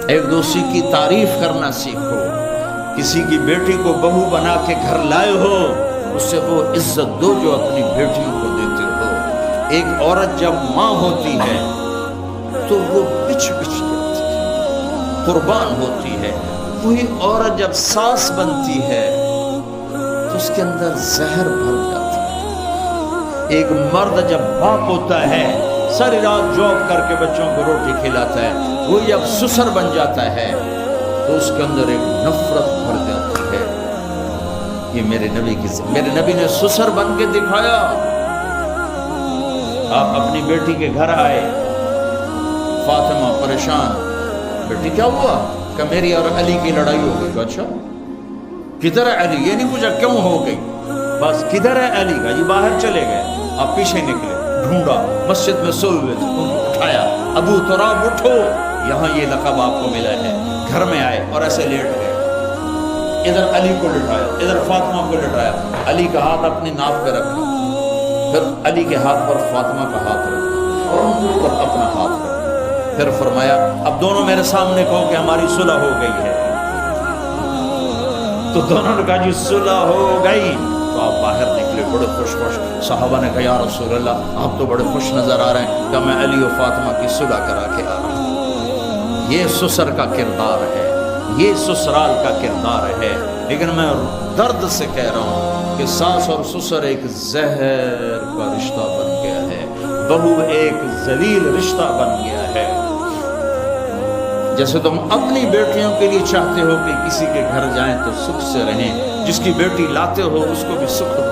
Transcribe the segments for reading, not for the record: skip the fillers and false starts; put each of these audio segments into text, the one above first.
ایک دوسرے کی تعریف کرنا سیکھو. کسی کی بیٹی کو بہو بنا کے گھر لائے ہو اسے وہ عزت دو جو اپنی بیٹیوں کو دیتے ہو. ایک عورت جب ماں ہوتی ہے تو وہ بچ جاتی ہے، قربان ہوتی ہے. وہی عورت جب ساس بنتی ہے تو اس کے اندر زہر بھر جاتا ہے. ایک مرد جب باپ ہوتا ہے ساری رات جاب کر کے بچوں کو روٹی کھلاتا ہے، وہ جب سسر بن جاتا ہے تو اس کے اندر ایک نفرت بھر جاتی ہے. یہ میرے نبی نے سسر بن کے دکھایا. آپ اپنی بیٹی کے گھر آئے، فاطمہ پریشان، بیٹی کیا ہوا؟ کہ میری اور علی کی لڑائی ہو گئی. اچھا کدھر ہے علی؟ یہ نہیں پوچھا کیوں ہو گئی، بس کدھر ہے علی؟ کا جی باہر چلے گئے. آپ پیچھے نکلے، ڈھونڈا، مسجد میں سوئے ہوئے تھے، ان کو اٹھایا، ابو تراب اٹھو، یہاں یہ لقب آپ کو ملا ہے. گھر میں آئے اور ایسے لیٹ گئے. ادھر علی کو لٹایا، ادھر فاطمہ کو لٹایا. علی کا ہاتھ اپنی ناف پہ رکھا، پھر علی کے ہاتھ پر فاطمہ کا ہاتھ رکھا اور ان کے اوپر اپنا ہاتھ رکھا. پھر فرمایا اب دونوں میرے سامنے کہو کہ ہماری صلح ہو گئی ہے. تو دونوں نے کہا جی صلح ہو گئی. تو آپ باہر نکلے بڑے خوش. صحابہ نے کہا یا رسول اللہ آپ تو بڑے خوش نظر آ رہے ہیں. کہ میں علی و فاطمہ کی صلح کرا کے آ رہا ہوں. یہ سسر کا کردار ہے، یہ سسرال کا کردار ہے. لیکن میں درد سے کہہ رہا ہوں کہ ساس اور سسر ایک زہر کا رشتہ بن گیا ہے، بہو ایک ذلیل رشتہ بن گیا ہے. جیسے تم اپنی بیٹیوں کے لیے چاہتے ہو کہ کسی کے گھر جائیں تو سکھ سے رہیں، جس کی بیٹی لاتے ہو اس کو بھی سکھ دو.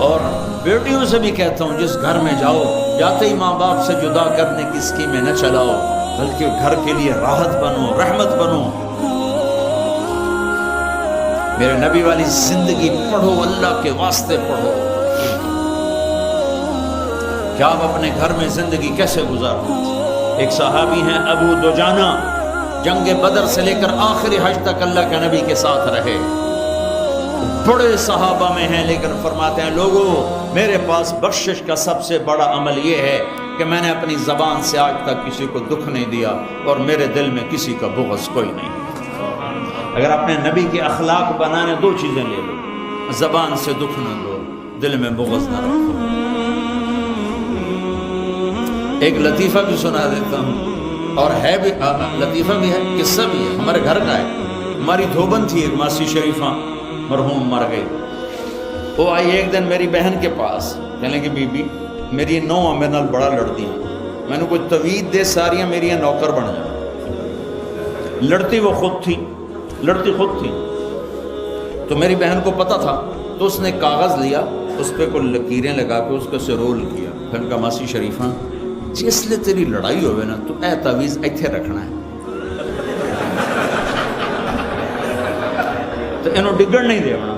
اور بیٹیوں سے بھی کہتا ہوں جس گھر میں جاؤ جاتے ہی ماں باپ سے جدا کرنے کی اسکیمیں نہ چلاؤ، بلکہ گھر کے لیے راحت بنو، رحمت بنو. میرے نبی والی زندگی پڑھو، اللہ کے واسطے پڑھو کہ آپ اپنے گھر میں زندگی کیسے گزارتے. ایک صحابی ہیں ابو دجانہ، جنگ بدر سے لے کر آخری حج تک اللہ کے نبی کے ساتھ رہے. بڑے صحابہ میں ہیں لیکن فرماتے ہیں لوگوں میرے پاس بخشش کا سب سے بڑا عمل یہ ہے کہ میں نے اپنی زبان سے آج تک کسی کو دکھ نہیں دیا اور میرے دل میں کسی کا بغض کوئی نہیں. اگر اپنے نبی کے اخلاق بنانے دو چیزیں لے لو، زبان سے دکھ نہ دو، دل میں بغض نہ رکھو. ایک لطیفہ بھی سنا دیتا ہوں، اور ہے بھی لطیفہ بھی ہے، قصہ بھی ہے، ہمارے گھر کا ہے. ہماری دھوبن تھی ایک ماسی شریفہ، مرحوم مر گئی. وہ آئی ایک دن میری بہن کے پاس، کہنے کہ بی بی میری نو میرے نال بڑا لڑتی ہیں، میں نے کوئی توید دے ساریاں میری نوکر بن جائیں. لڑتی وہ خود تھی، لڑتی خود تھی. تو میری بہن کو پتہ تھا تو اس نے کاغذ لیا، اس پہ کوئی لکیریں لگا کے اس کو سے رول کیا. پھر کہا ماسی شریفہ جس لئے تیری لڑائی ہوئے نا تو اے تعویذ ایتھے رکھنا ہے، تو انہوں ڈگڑ نہیں دے ہونا.